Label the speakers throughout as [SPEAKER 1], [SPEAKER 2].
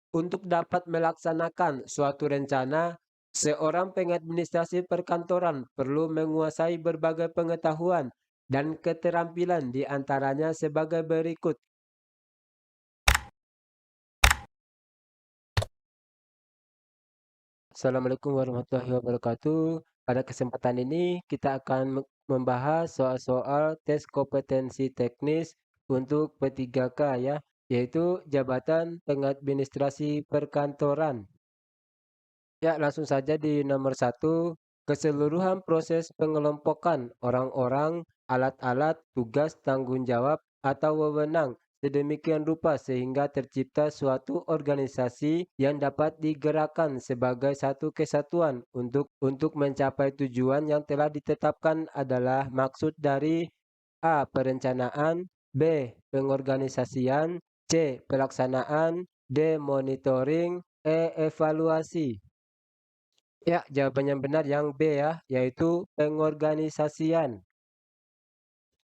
[SPEAKER 1] Untuk dapat melaksanakan suatu rencana, seorang pengadministrasi perkantoran perlu menguasai berbagai pengetahuan dan keterampilan di antaranya sebagai berikut. Assalamualaikum warahmatullahi wabarakatuh. Pada kesempatan ini kita akan membahas soal-soal tes kompetensi teknis untuk P3K ya, yaitu Jabatan Pengadministrasi Perkantoran. Ya, langsung saja di nomor satu, keseluruhan proses pengelompokan orang-orang, alat-alat, tugas, tanggung jawab, atau wewenang sedemikian rupa sehingga tercipta suatu organisasi yang dapat digerakkan sebagai satu kesatuan untuk mencapai tujuan yang telah ditetapkan adalah maksud dari A. Perencanaan, B. Pengorganisasian, C. Pelaksanaan, D. Monitoring, E. Evaluasi. Ya, jawaban yang benar yang B ya, yaitu pengorganisasian.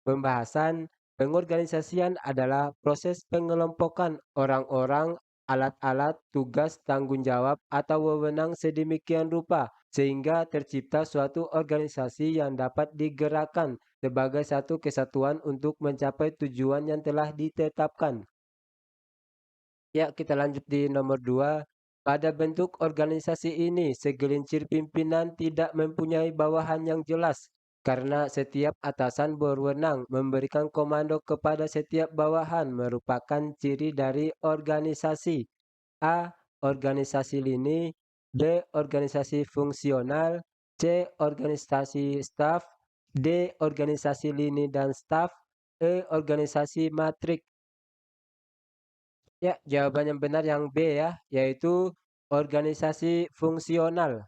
[SPEAKER 1] Pembahasan pengorganisasian adalah proses pengelompokan orang-orang, alat-alat, tugas, tanggung jawab, atau wewenang sedemikian rupa sehingga tercipta suatu organisasi yang dapat digerakkan sebagai satu kesatuan untuk mencapai tujuan yang telah ditetapkan. Ya, kita lanjut di nomor 2. Pada bentuk organisasi ini, segelincir pimpinan tidak mempunyai bawahan yang jelas karena setiap atasan berwenang memberikan komando kepada setiap bawahan merupakan ciri dari organisasi. A. Organisasi lini, B. Organisasi fungsional, C. Organisasi staf, D. Organisasi lini dan staf, E. Organisasi matrik. Ya, jawaban yang benar yang B ya, yaitu organisasi fungsional.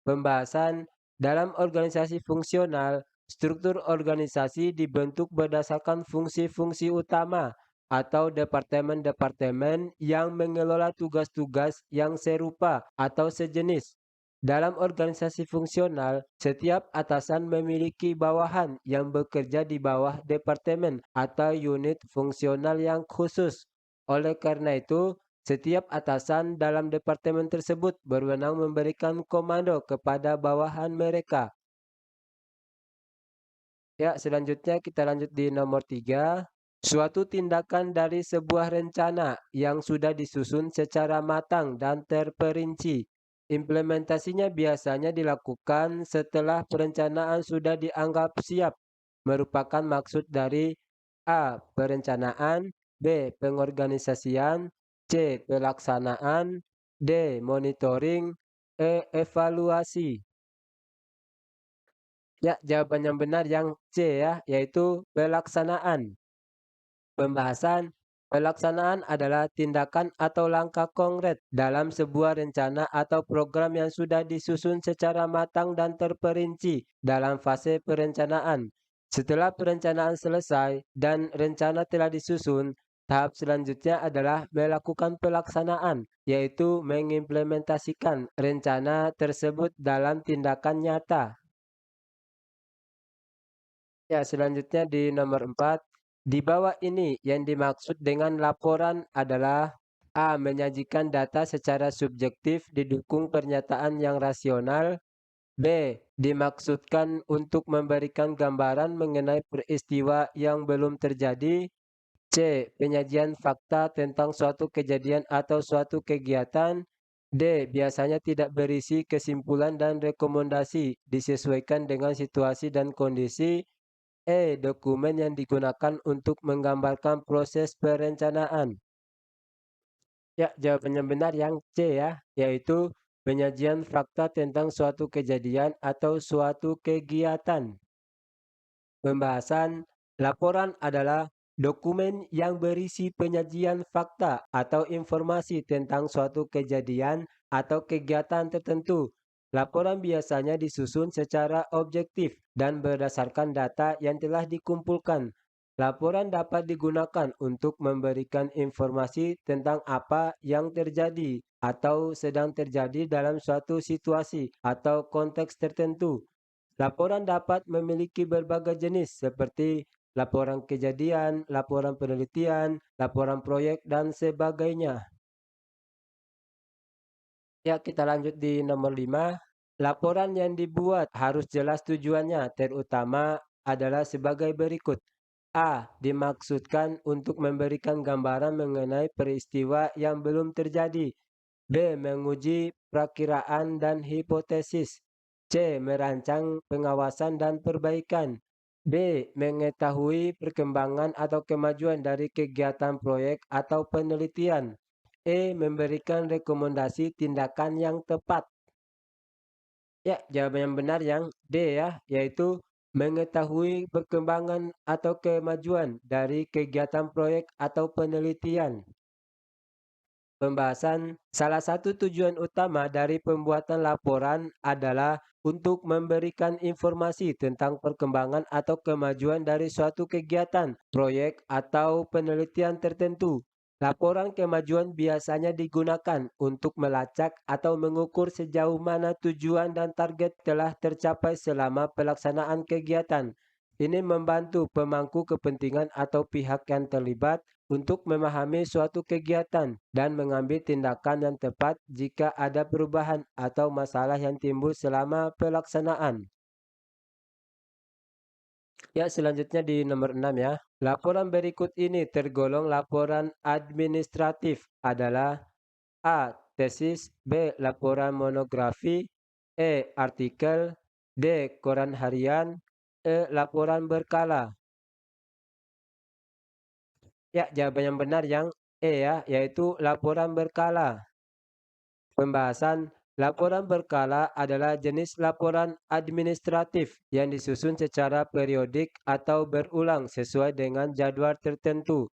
[SPEAKER 1] Pembahasan dalam organisasi fungsional, struktur organisasi dibentuk berdasarkan fungsi-fungsi utama atau departemen-departemen yang mengelola tugas-tugas yang serupa atau sejenis. Dalam organisasi fungsional, setiap atasan memiliki bawahan yang bekerja di bawah departemen atau unit fungsional yang khusus. Oleh karena itu, setiap atasan dalam departemen tersebut berwenang memberikan komando kepada bawahan mereka. Ya, selanjutnya kita lanjut di nomor 3. Suatu tindakan dari sebuah rencana yang sudah disusun secara matang dan terperinci. Implementasinya biasanya dilakukan setelah perencanaan sudah dianggap siap. Merupakan maksud dari A. Perencanaan, B. Pengorganisasian, C. Pelaksanaan, D. Monitoring, E. Evaluasi. Ya, jawaban yang benar yang C ya, yaitu pelaksanaan. Pembahasan pelaksanaan adalah tindakan atau langkah konkret dalam sebuah rencana atau program yang sudah disusun secara matang dan terperinci dalam fase perencanaan. Setelah perencanaan selesai dan rencana telah disusun, tahap selanjutnya adalah melakukan pelaksanaan, yaitu mengimplementasikan rencana tersebut dalam tindakan nyata. Ya, selanjutnya di nomor 4. Di bawah ini yang dimaksud dengan laporan adalah A. Menyajikan data secara subjektif didukung pernyataan yang rasional. B. Dimaksudkan untuk memberikan gambaran mengenai peristiwa yang belum terjadi. C. Penyajian fakta tentang suatu kejadian atau suatu kegiatan. D. Biasanya tidak berisi kesimpulan dan rekomendasi disesuaikan dengan situasi dan kondisi. Dokumen yang digunakan untuk menggambarkan proses perencanaan. Ya, jawaban yang benar yang C ya, yaitu penyajian fakta tentang suatu kejadian atau suatu kegiatan. Pembahasan laporan adalah dokumen yang berisi penyajian fakta atau informasi tentang suatu kejadian atau kegiatan tertentu. Laporan biasanya disusun secara objektif dan berdasarkan data yang telah dikumpulkan. Laporan dapat digunakan untuk memberikan informasi tentang apa yang terjadi atau sedang terjadi dalam suatu situasi atau konteks tertentu. Laporan dapat memiliki berbagai jenis seperti laporan kejadian, laporan penelitian, laporan proyek, dan sebagainya. Ya, kita lanjut di nomor 5. Laporan yang dibuat harus jelas tujuannya, terutama adalah sebagai berikut. A. Dimaksudkan untuk memberikan gambaran mengenai peristiwa yang belum terjadi. B. Menguji prakiraan dan hipotesis. C. Merancang pengawasan dan perbaikan. D. Mengetahui perkembangan atau kemajuan dari kegiatan proyek atau penelitian. E. Memberikan rekomendasi tindakan yang tepat. Ya, jawaban yang benar yang D ya, yaitu mengetahui perkembangan atau kemajuan dari kegiatan proyek atau penelitian. Pembahasan salah satu tujuan utama dari pembuatan laporan adalah untuk memberikan informasi tentang perkembangan atau kemajuan dari suatu kegiatan, proyek, atau penelitian tertentu. Laporan kemajuan biasanya digunakan untuk melacak atau mengukur sejauh mana tujuan dan target telah tercapai selama pelaksanaan kegiatan. Ini membantu pemangku kepentingan atau pihak yang terlibat untuk memahami suatu kegiatan dan mengambil tindakan yang tepat jika ada perubahan atau masalah yang timbul selama pelaksanaan. Ya, selanjutnya di nomor 6 ya. Laporan berikut ini tergolong laporan administratif adalah A. Tesis, B. Laporan monografi, E. Artikel, D. Koran harian, E. Laporan berkala. Ya, jawaban yang benar yang E ya, yaitu laporan berkala. Pembahasan laporan berkala adalah jenis laporan administratif yang disusun secara periodik atau berulang sesuai dengan jadwal tertentu.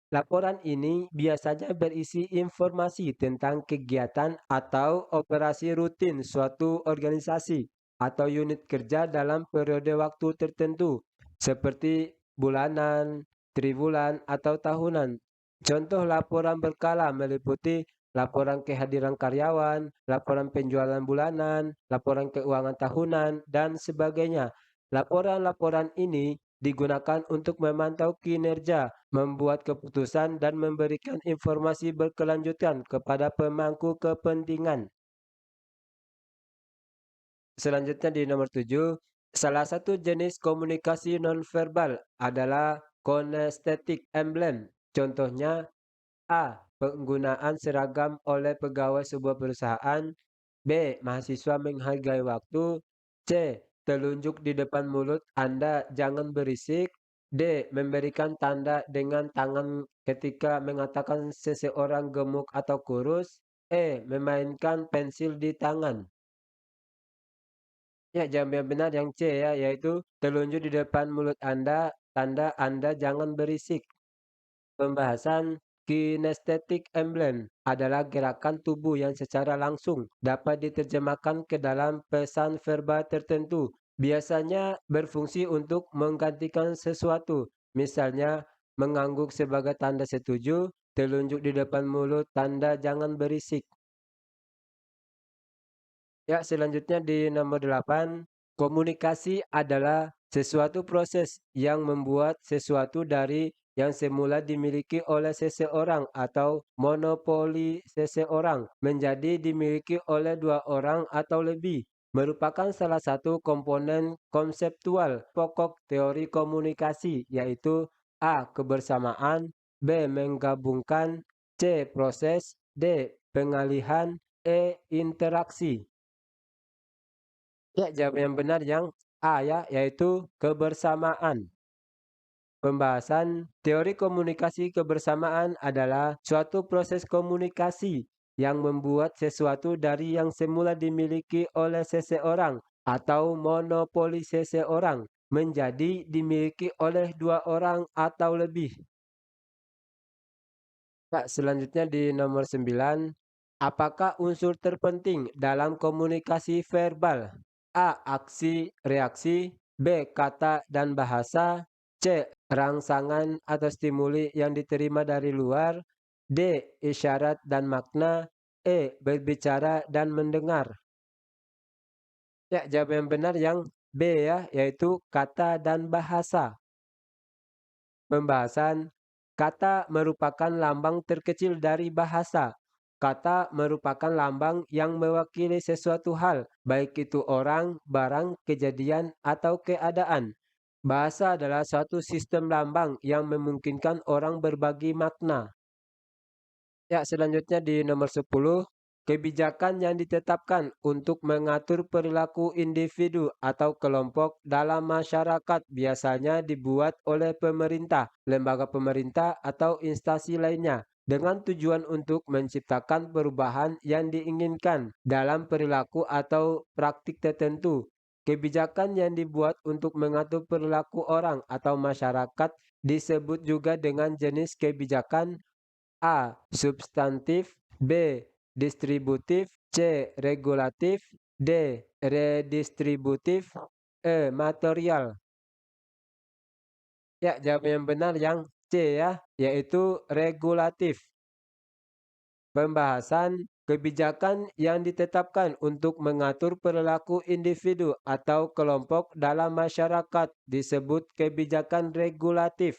[SPEAKER 1] Laporan ini biasanya berisi informasi tentang kegiatan atau operasi rutin suatu organisasi atau unit kerja dalam periode waktu tertentu, seperti bulanan, triwulan, atau tahunan. Contoh laporan berkala meliputi laporan kehadiran karyawan, laporan penjualan bulanan, laporan keuangan tahunan, dan sebagainya. Laporan-laporan ini digunakan untuk memantau kinerja, membuat keputusan, dan memberikan informasi berkelanjutan kepada pemangku kepentingan. Selanjutnya di nomor 7, salah satu jenis komunikasi nonverbal adalah kinesthetic emblem. Contohnya A. Penggunaan seragam oleh pegawai sebuah perusahaan. B. Mahasiswa menghargai waktu. C. Telunjuk di depan mulut Anda jangan berisik. D. Memberikan tanda dengan tangan ketika mengatakan seseorang gemuk atau kurus. E. Memainkan pensil di tangan. Ya, jawab yang benar yang C ya, yaitu telunjuk di depan mulut Anda, tanda Anda jangan berisik. Pembahasan kinesthetic emblem adalah gerakan tubuh yang secara langsung dapat diterjemahkan ke dalam pesan verbal tertentu. Biasanya berfungsi untuk menggantikan sesuatu, misalnya mengangguk sebagai tanda setuju, telunjuk di depan mulut tanda jangan berisik. Ya, selanjutnya di nomor 8, komunikasi adalah sesuatu proses yang membuat sesuatu dari yang semula dimiliki oleh seseorang atau monopoli seseorang menjadi dimiliki oleh dua orang atau lebih, merupakan salah satu komponen konseptual pokok teori komunikasi, yaitu A. Kebersamaan, B. Menggabungkan, C. Proses, D. Pengalihan, E. Interaksi. Ya, jawab yang benar yang A ya, yaitu kebersamaan. Pembahasan teori komunikasi kebersamaan adalah suatu proses komunikasi yang membuat sesuatu dari yang semula dimiliki oleh seseorang atau monopoli seseorang menjadi dimiliki oleh dua orang atau lebih. Pak, selanjutnya di nomor 9, apakah unsur terpenting dalam komunikasi verbal? A. Aksi, reaksi. B. Kata dan bahasa. C. Rangsangan atau stimuli yang diterima dari luar. D. Isyarat dan makna. E. Berbicara dan mendengar. Ya, jawab yang benar yang B ya, yaitu kata dan bahasa. Pembahasan kata merupakan lambang terkecil dari bahasa. Kata merupakan lambang yang mewakili sesuatu hal, baik itu orang, barang, kejadian, atau keadaan. Bahasa adalah suatu sistem lambang yang memungkinkan orang berbagi makna. Ya, selanjutnya di nomor 10, kebijakan yang ditetapkan untuk mengatur perilaku individu atau kelompok dalam masyarakat biasanya dibuat oleh pemerintah, lembaga pemerintah, atau instansi lainnya dengan tujuan untuk menciptakan perubahan yang diinginkan dalam perilaku atau praktik tertentu. Kebijakan yang dibuat untuk mengatur perilaku orang atau masyarakat disebut juga dengan jenis kebijakan: A. Substantif, B. Distributif, C. Regulatif, D. Redistributif, E. Material. Ya, jawaban yang benar yang C ya, yaitu regulatif. Pembahasan kebijakan yang ditetapkan untuk mengatur perilaku individu atau kelompok dalam masyarakat disebut kebijakan regulatif.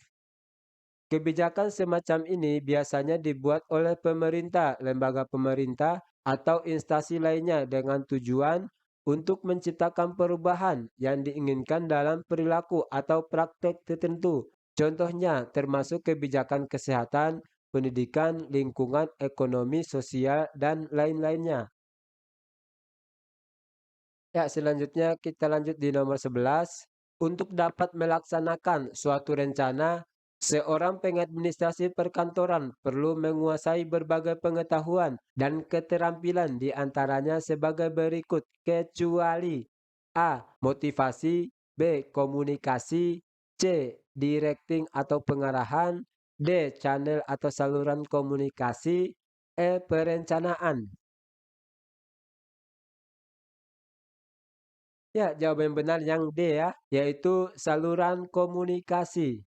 [SPEAKER 1] Kebijakan semacam ini biasanya dibuat oleh pemerintah, lembaga pemerintah, atau instansi lainnya dengan tujuan untuk menciptakan perubahan yang diinginkan dalam perilaku atau praktek tertentu. Contohnya termasuk kebijakan kesehatan, pendidikan, lingkungan, ekonomi, sosial, dan lain-lainnya. Ya, selanjutnya kita lanjut di nomor 11. Untuk dapat melaksanakan suatu rencana, seorang pengadministrasi perkantoran perlu menguasai berbagai pengetahuan dan keterampilan di antaranya sebagai berikut, kecuali: A. Motivasi, B. Komunikasi, C. Directing atau pengarahan, D. Channel atau saluran komunikasi, E. Perencanaan. Ya, jawaban yang benar yang D ya, yaitu saluran komunikasi.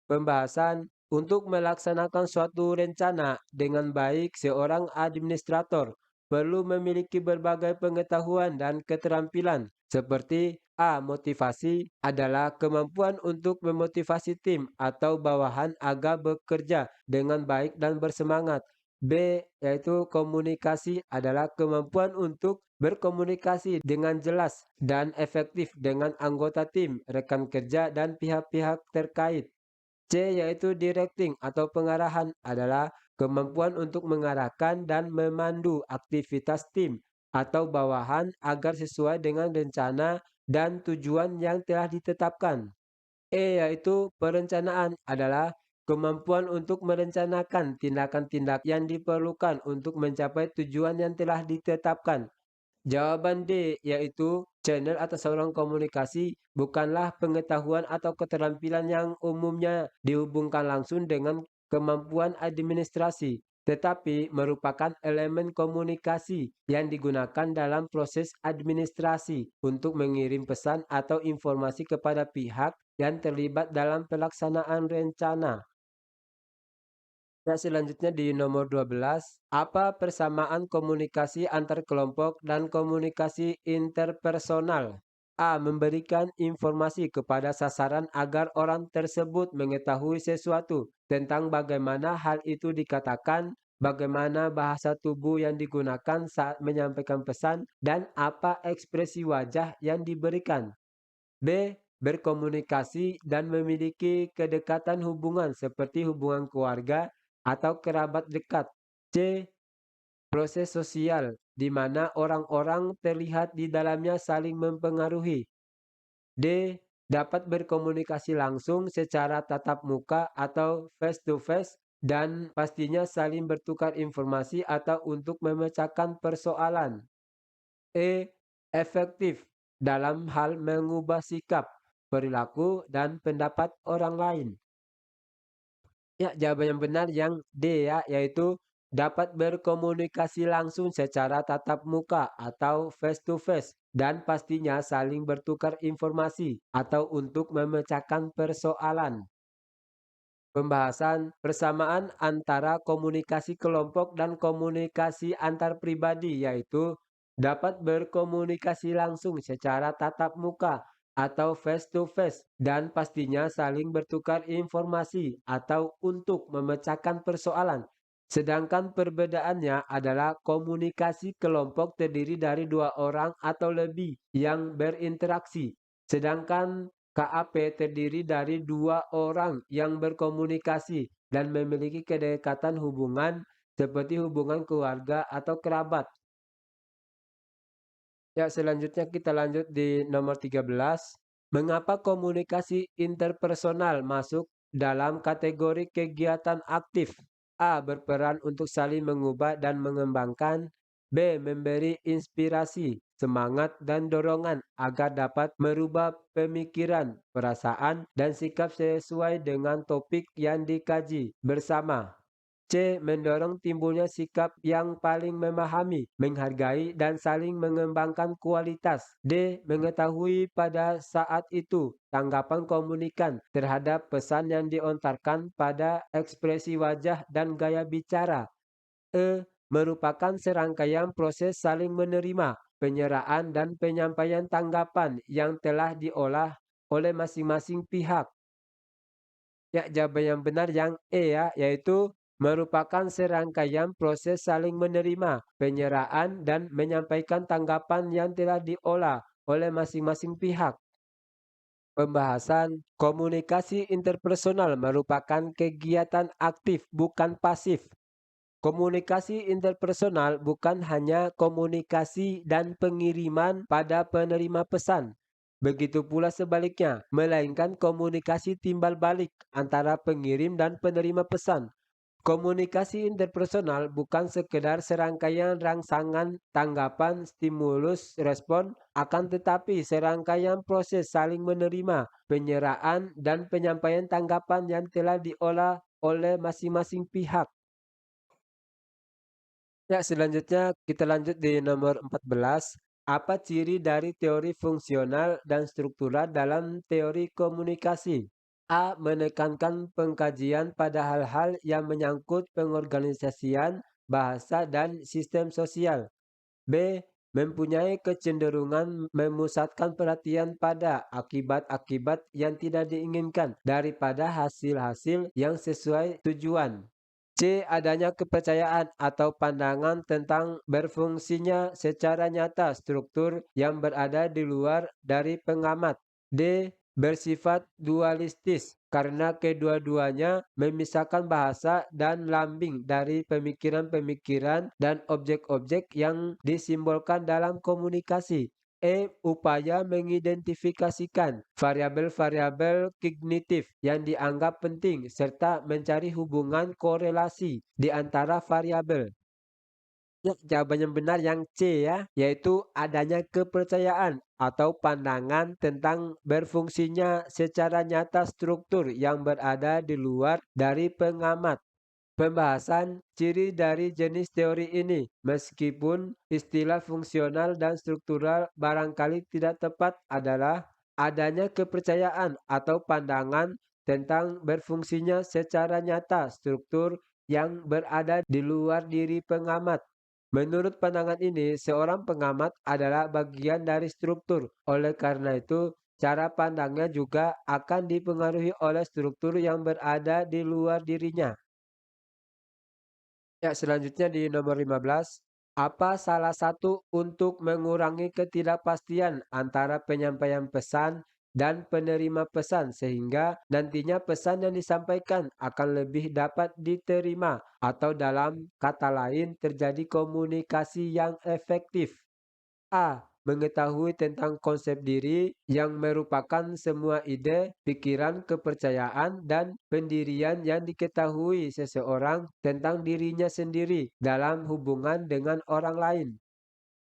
[SPEAKER 1] Pembahasan untuk melaksanakan suatu rencana dengan baik, seorang administrator perlu memiliki berbagai pengetahuan dan keterampilan seperti: A. Motivasi adalah kemampuan untuk memotivasi tim atau bawahan agar bekerja dengan baik dan bersemangat. B. Yaitu komunikasi adalah kemampuan untuk berkomunikasi dengan jelas dan efektif dengan anggota tim, rekan kerja, dan pihak-pihak terkait. C. Yaitu directing atau pengarahan adalah kemampuan untuk mengarahkan dan memandu aktivitas tim atau bawahan agar sesuai dengan rencana dan tujuan yang telah ditetapkan. E. Yaitu perencanaan adalah kemampuan untuk merencanakan tindakan-tindakan yang diperlukan untuk mencapai tujuan yang telah ditetapkan. Jawaban D, yaitu channel atau saluran komunikasi, bukanlah pengetahuan atau keterampilan yang umumnya dihubungkan langsung dengan kemampuan administrasi, tetapi merupakan elemen komunikasi yang digunakan dalam proses administrasi untuk mengirim pesan atau informasi kepada pihak yang terlibat dalam pelaksanaan rencana. Ya, selanjutnya di nomor 12, apa persamaan komunikasi antar kelompok dan komunikasi interpersonal? A. Memberikan informasi kepada sasaran agar orang tersebut mengetahui sesuatu tentang bagaimana hal itu dikatakan, bagaimana bahasa tubuh yang digunakan saat menyampaikan pesan, dan apa ekspresi wajah yang diberikan. B. Berkomunikasi dan memiliki kedekatan hubungan seperti hubungan keluarga atau kerabat dekat. C. Proses sosial di mana orang-orang terlihat di dalamnya saling mempengaruhi. D. Dapat berkomunikasi langsung secara tatap muka atau face to face dan pastinya saling bertukar informasi atau untuk memecahkan persoalan. E. Efektif dalam hal mengubah sikap, perilaku, dan pendapat orang lain. Ya, jawaban yang benar yang D ya, yaitu dapat berkomunikasi langsung secara tatap muka atau face to face dan pastinya saling bertukar informasi atau untuk memecahkan persoalan. Pembahasan persamaan antara komunikasi kelompok dan komunikasi antar pribadi, yaitu dapat berkomunikasi langsung secara tatap muka atau face to face dan pastinya saling bertukar informasi atau untuk memecahkan persoalan. Sedangkan perbedaannya adalah komunikasi kelompok terdiri dari 2 orang atau lebih yang berinteraksi. Sedangkan KAP terdiri dari 2 orang yang berkomunikasi dan memiliki kedekatan hubungan seperti hubungan keluarga atau kerabat. Ya, selanjutnya kita lanjut di nomor 13. Mengapa komunikasi interpersonal masuk dalam kategori kegiatan aktif? A. Berperan untuk saling mengubah dan mengembangkan. B. Memberi inspirasi, semangat, dan dorongan agar dapat merubah pemikiran, perasaan, dan sikap sesuai dengan topik yang dikaji bersama. C. Mendorong timbulnya sikap yang paling memahami, menghargai, dan saling mengembangkan kualitas. D. Mengetahui pada saat itu tanggapan komunikan terhadap pesan yang dilontarkan pada ekspresi wajah dan gaya bicara. E. Merupakan serangkaian proses saling menerima, penyeraan, dan penyampaian tanggapan yang telah diolah oleh masing-masing pihak. Ya, jawaban yang benar yang E ya, yaitu merupakan serangkaian proses saling menerima, penyeraan, dan menyampaikan tanggapan yang telah diolah oleh masing-masing pihak. Pembahasan komunikasi interpersonal merupakan kegiatan aktif, bukan pasif. Komunikasi interpersonal bukan hanya komunikasi dan pengiriman pada penerima pesan. Begitu pula sebaliknya, melainkan komunikasi timbal balik antara pengirim dan penerima pesan. Komunikasi interpersonal bukan sekedar serangkaian rangsangan tanggapan stimulus respon, akan tetapi serangkaian proses saling menerima, penyeraan, dan penyampaian tanggapan yang telah diolah oleh masing-masing pihak. Ya, selanjutnya kita lanjut di nomor 14. Apa ciri dari teori fungsional dan struktural dalam teori komunikasi? A. Menekankan pengkajian pada hal-hal yang menyangkut pengorganisasian, bahasa, dan sistem sosial. B. Mempunyai kecenderungan memusatkan perhatian pada akibat-akibat yang tidak diinginkan daripada hasil-hasil yang sesuai tujuan. C. Adanya kepercayaan atau pandangan tentang berfungsinya secara nyata struktur yang berada di luar dari pengamat. D. Bersifat dualistis karena kedua-duanya memisahkan bahasa dan lambing dari pemikiran-pemikiran dan objek-objek yang disimbolkan dalam komunikasi. E. Upaya mengidentifikasikan variabel-variabel kognitif yang dianggap penting serta mencari hubungan korelasi di antara variabel. Ya, jawaban yang benar yang C ya, yaitu adanya kepercayaan atau pandangan tentang berfungsinya secara nyata struktur yang berada di luar dari pengamat. Pembahasan ciri dari jenis teori ini, meskipun istilah fungsional dan struktural barangkali tidak tepat, adalah adanya kepercayaan atau pandangan tentang berfungsinya secara nyata struktur yang berada di luar diri pengamat. Menurut pandangan ini, seorang pengamat adalah bagian dari struktur. Oleh karena itu, cara pandangnya juga akan dipengaruhi oleh struktur yang berada di luar dirinya. Ya, selanjutnya di nomor 15. Apa salah satu untuk mengurangi ketidakpastian antara penyampaian pesan dan penerima pesan sehingga nantinya pesan yang disampaikan akan lebih dapat diterima atau dalam kata lain terjadi komunikasi yang efektif? A. Mengetahui tentang konsep diri yang merupakan semua ide, pikiran, kepercayaan, dan pendirian yang diketahui seseorang tentang dirinya sendiri dalam hubungan dengan orang lain.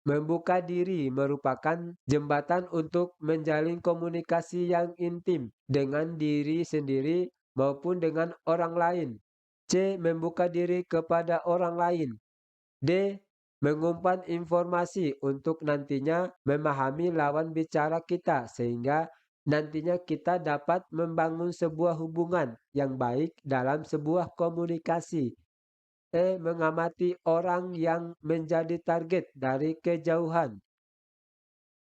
[SPEAKER 1] Membuka diri merupakan jembatan untuk menjalin komunikasi yang intim dengan diri sendiri maupun dengan orang lain. C. Membuka diri kepada orang lain. D. Mengumpan informasi untuk nantinya memahami lawan bicara kita sehingga nantinya kita dapat membangun sebuah hubungan yang baik dalam sebuah komunikasi. E. Mengamati orang yang menjadi target dari kejauhan.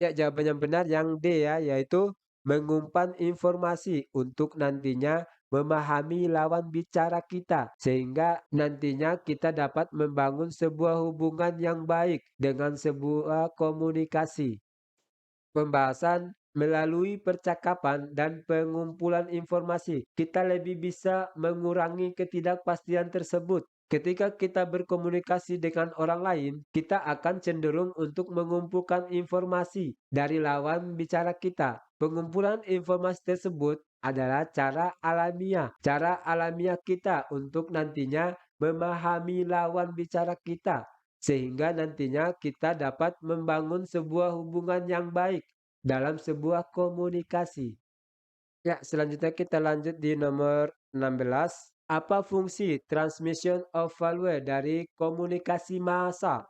[SPEAKER 1] Ya, jawaban yang benar yang D ya, yaitu mengumpan informasi untuk nantinya memahami lawan bicara kita, sehingga nantinya kita dapat membangun sebuah hubungan yang baik dengan sebuah komunikasi. Pembahasan melalui percakapan dan pengumpulan informasi, kita lebih bisa mengurangi ketidakpastian tersebut. Ketika kita berkomunikasi dengan orang lain, kita akan cenderung untuk mengumpulkan informasi dari lawan bicara kita. Pengumpulan informasi tersebut adalah cara alamiah kita untuk nantinya memahami lawan bicara kita, sehingga nantinya kita dapat membangun sebuah hubungan yang baik dalam sebuah komunikasi. Ya, selanjutnya kita lanjut di nomor 16. Apa fungsi transmission of value dari komunikasi massa?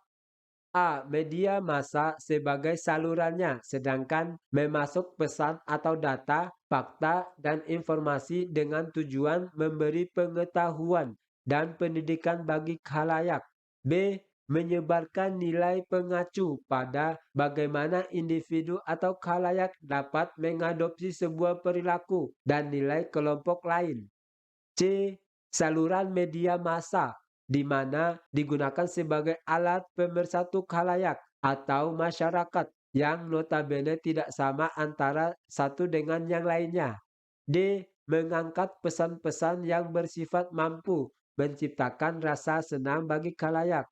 [SPEAKER 1] A. Media massa sebagai salurannya, sedangkan memasuk pesan atau data, fakta, dan informasi dengan tujuan memberi pengetahuan dan pendidikan bagi khalayak. B. Menyebarkan nilai pengacu pada bagaimana individu atau khalayak dapat mengadopsi sebuah perilaku dan nilai kelompok lain. C. Saluran media massa, di mana digunakan sebagai alat pemersatu khalayak atau masyarakat yang notabene tidak sama antara satu dengan yang lainnya. D. Mengangkat pesan-pesan yang bersifat mampu menciptakan rasa senang bagi khalayak.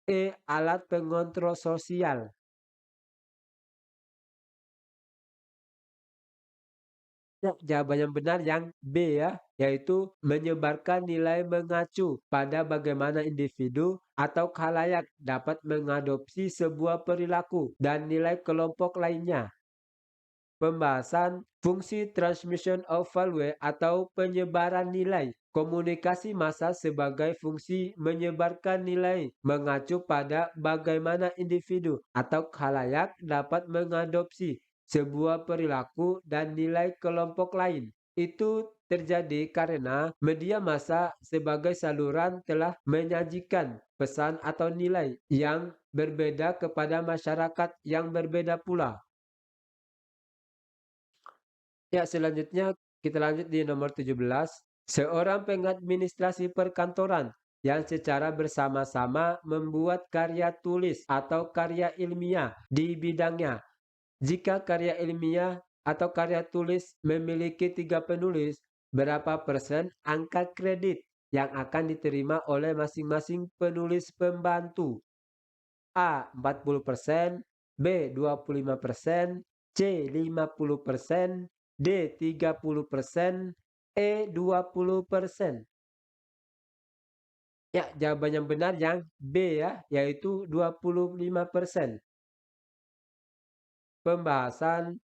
[SPEAKER 1] E. Alat pengontrol sosial. Ya, jawaban yang benar yang B ya, yaitu menyebarkan nilai mengacu pada bagaimana individu atau khalayak dapat mengadopsi sebuah perilaku dan nilai kelompok lainnya. Pembahasan fungsi transmission of value atau penyebaran nilai. Komunikasi massa sebagai fungsi menyebarkan nilai mengacu pada bagaimana individu atau khalayak dapat mengadopsi sebuah perilaku dan nilai kelompok lain. Itu terjadi karena media massa sebagai saluran telah menyajikan pesan atau nilai yang berbeda kepada masyarakat yang berbeda pula. Ya, selanjutnya kita lanjut di nomor 17. Seorang pengadministrasi perkantoran yang secara bersama-sama membuat karya tulis atau karya ilmiah di bidangnya. Jika karya ilmiah atau karya tulis memiliki 3 penulis, berapa persen angka kredit yang akan diterima oleh masing-masing penulis pembantu? A. 40%, B. 25%, C. 50%, D. 30%, E. 20%. Ya, jawaban yang benar yang B ya, yaitu 25%. Pembahasan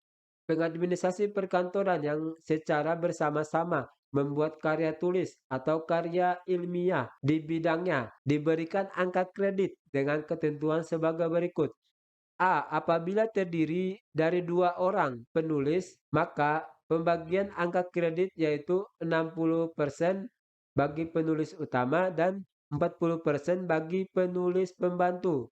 [SPEAKER 1] pengadministrasi perkantoran yang secara bersama-sama membuat karya tulis atau karya ilmiah di bidangnya diberikan angka kredit dengan ketentuan sebagai berikut. A. Apabila terdiri dari 2 orang penulis, maka pembagian angka kredit yaitu 60% bagi penulis utama dan 40% bagi penulis pembantu.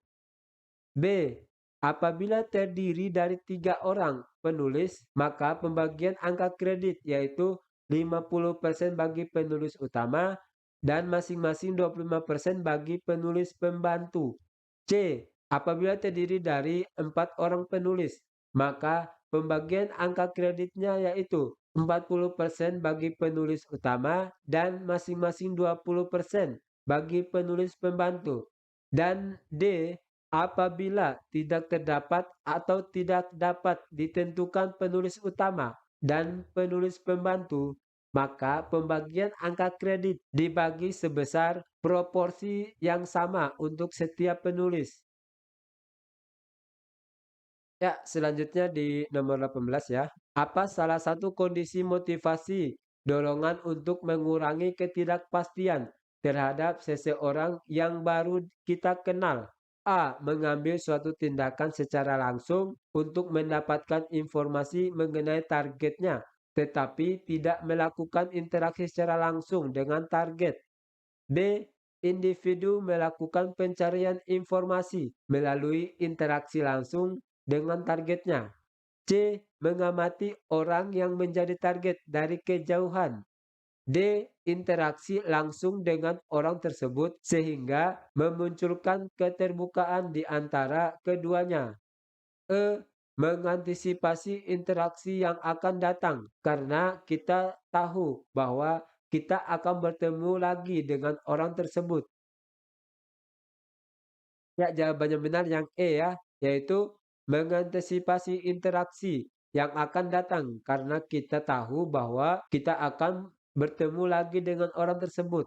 [SPEAKER 1] B. Apabila terdiri dari 3 orang penulis, maka pembagian angka kredit yaitu 50% bagi penulis utama dan masing-masing 25% bagi penulis pembantu. C. Apabila terdiri dari 4 orang penulis, maka pembagian angka kreditnya yaitu 40% bagi penulis utama dan masing-masing 20% bagi penulis pembantu. Dan D. Apabila tidak terdapat atau tidak dapat ditentukan penulis utama dan penulis pembantu, maka pembagian angka kredit dibagi sebesar proporsi yang sama untuk setiap penulis. Ya, selanjutnya di nomor 18 ya. Apa salah satu kondisi motivasi dorongan untuk mengurangi ketidakpastian terhadap seseorang yang baru kita kenal? A. Mengambil suatu tindakan secara langsung untuk mendapatkan informasi mengenai targetnya, tetapi tidak melakukan interaksi secara langsung dengan target. B. Individu melakukan pencarian informasi melalui interaksi langsung dengan targetnya. C. Mengamati orang yang menjadi target dari kejauhan. D. Interaksi langsung dengan orang tersebut sehingga memunculkan keterbukaan di antara keduanya. E. Mengantisipasi interaksi yang akan datang karena kita tahu bahwa kita akan bertemu lagi dengan orang tersebut. Ya, jawaban yang benar yang E ya, yaitu mengantisipasi interaksi yang akan datang karena kita tahu bahwa kita akan bertemu lagi dengan orang tersebut.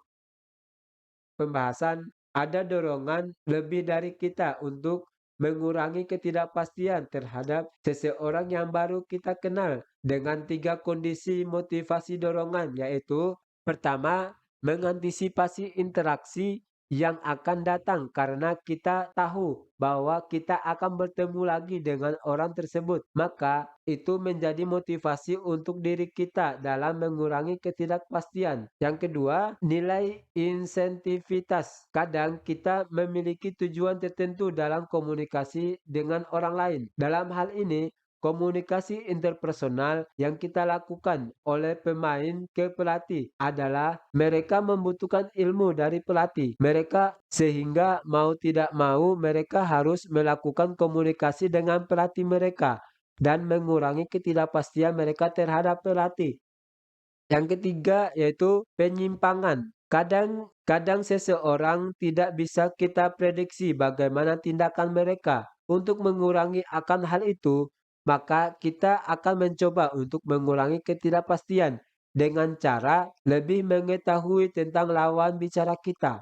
[SPEAKER 1] Pembahasan, ada dorongan lebih dari kita untuk mengurangi ketidakpastian terhadap seseorang yang baru kita kenal dengan 3 kondisi motivasi dorongan, yaitu pertama, mengantisipasi interaksi yang akan datang karena kita tahu bahwa kita akan bertemu lagi dengan orang tersebut. Maka itu menjadi motivasi untuk diri kita dalam mengurangi ketidakpastian. Yang kedua, nilai insentivitas. Kadang kita memiliki tujuan tertentu dalam komunikasi dengan orang lain. Dalam hal ini, komunikasi interpersonal yang kita lakukan oleh pemain ke pelatih adalah mereka membutuhkan ilmu dari pelatih. Mereka sehingga mau tidak mau mereka harus melakukan komunikasi dengan pelatih mereka dan mengurangi ketidakpastian mereka terhadap pelatih. Yang ketiga yaitu penyimpangan. Kadang seseorang tidak bisa kita prediksi bagaimana tindakan mereka. Untuk mengurangi akan hal itu, maka kita akan mencoba untuk mengurangi ketidakpastian dengan cara lebih mengetahui tentang lawan bicara kita.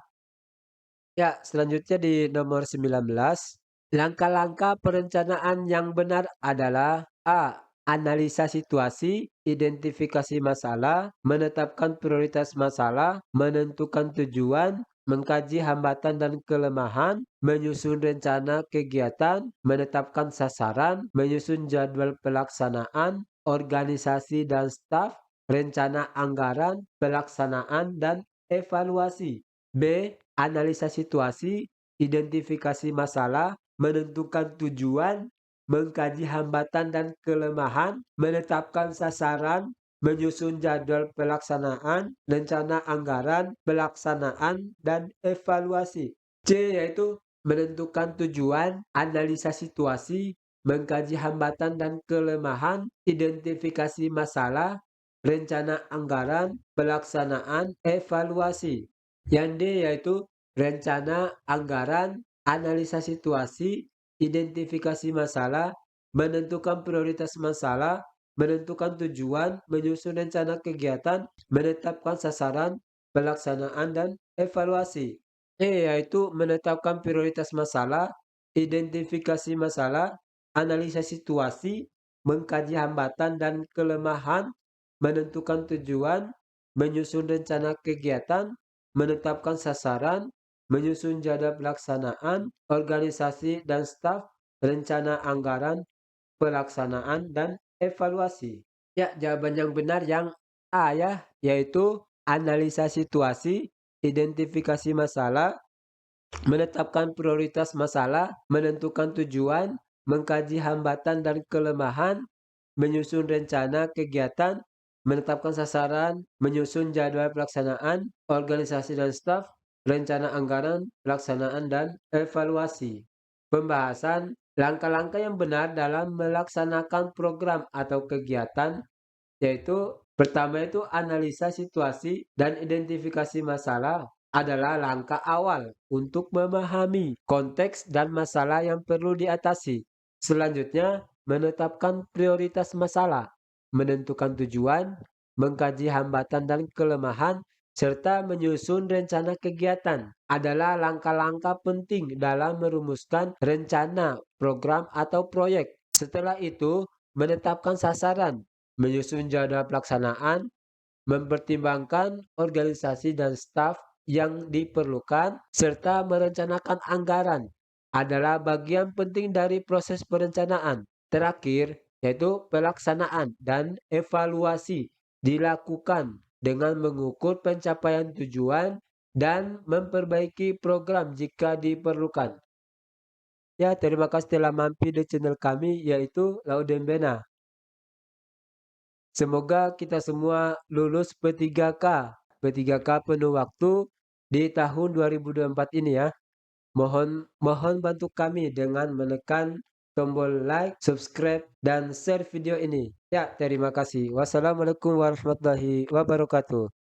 [SPEAKER 1] Ya, selanjutnya di nomor 19. Langkah-langkah perencanaan yang benar adalah A. Analisa situasi, identifikasi masalah, menetapkan prioritas masalah, menentukan tujuan, mengkaji hambatan dan kelemahan, menyusun rencana kegiatan, menetapkan sasaran, menyusun jadwal pelaksanaan, organisasi dan staf, rencana anggaran, pelaksanaan, dan evaluasi. B. Analisa situasi, identifikasi masalah, menentukan tujuan, mengkaji hambatan dan kelemahan, menetapkan sasaran, menyusun jadwal pelaksanaan, rencana anggaran, pelaksanaan, dan evaluasi. C yaitu menentukan tujuan, analisa situasi, mengkaji hambatan dan kelemahan, identifikasi masalah, rencana anggaran, pelaksanaan, evaluasi. Yang D yaitu rencana, anggaran, analisa situasi, identifikasi masalah, menentukan prioritas masalah, menentukan tujuan, menyusun rencana kegiatan, menetapkan sasaran, pelaksanaan, dan evaluasi. E yaitu menetapkan prioritas masalah, identifikasi masalah, analisa situasi, mengkaji hambatan dan kelemahan, menentukan tujuan, menyusun rencana kegiatan, menetapkan sasaran, menyusun jadwal pelaksanaan, organisasi dan staf, rencana anggaran, pelaksanaan, dan evaluasi. Ya, jawaban yang benar yang A ya, yaitu analisa situasi, identifikasi masalah, menetapkan prioritas masalah, menentukan tujuan, mengkaji hambatan dan kelemahan, menyusun rencana kegiatan, menetapkan sasaran, menyusun jadwal pelaksanaan, organisasi dan staf, rencana anggaran, pelaksanaan, dan evaluasi. Pembahasan langkah-langkah yang benar dalam melaksanakan program atau kegiatan, yaitu pertama itu analisa situasi dan identifikasi masalah adalah langkah awal untuk memahami konteks dan masalah yang perlu diatasi. Selanjutnya, menetapkan prioritas masalah, menentukan tujuan, mengkaji hambatan dan kelemahan, serta menyusun rencana kegiatan adalah langkah-langkah penting dalam merumuskan rencana, program, atau proyek. Setelah itu, menetapkan sasaran, menyusun jadwal pelaksanaan, mempertimbangkan organisasi dan staf yang diperlukan, serta merencanakan anggaran adalah bagian penting dari proses perencanaan. Terakhir, yaitu pelaksanaan dan evaluasi dilakukan dengan mengukur pencapaian tujuan dan memperbaiki program jika diperlukan. Ya, terima kasih telah mampir di channel kami yaitu Laudembena. Semoga kita semua lulus P3K penuh waktu di tahun 2024 ini ya. Mohon mohon bantu kami dengan menekan tombol like, subscribe, dan share video ini. Ya, terima kasih. Wassalamualaikum warahmatullahi wabarakatuh.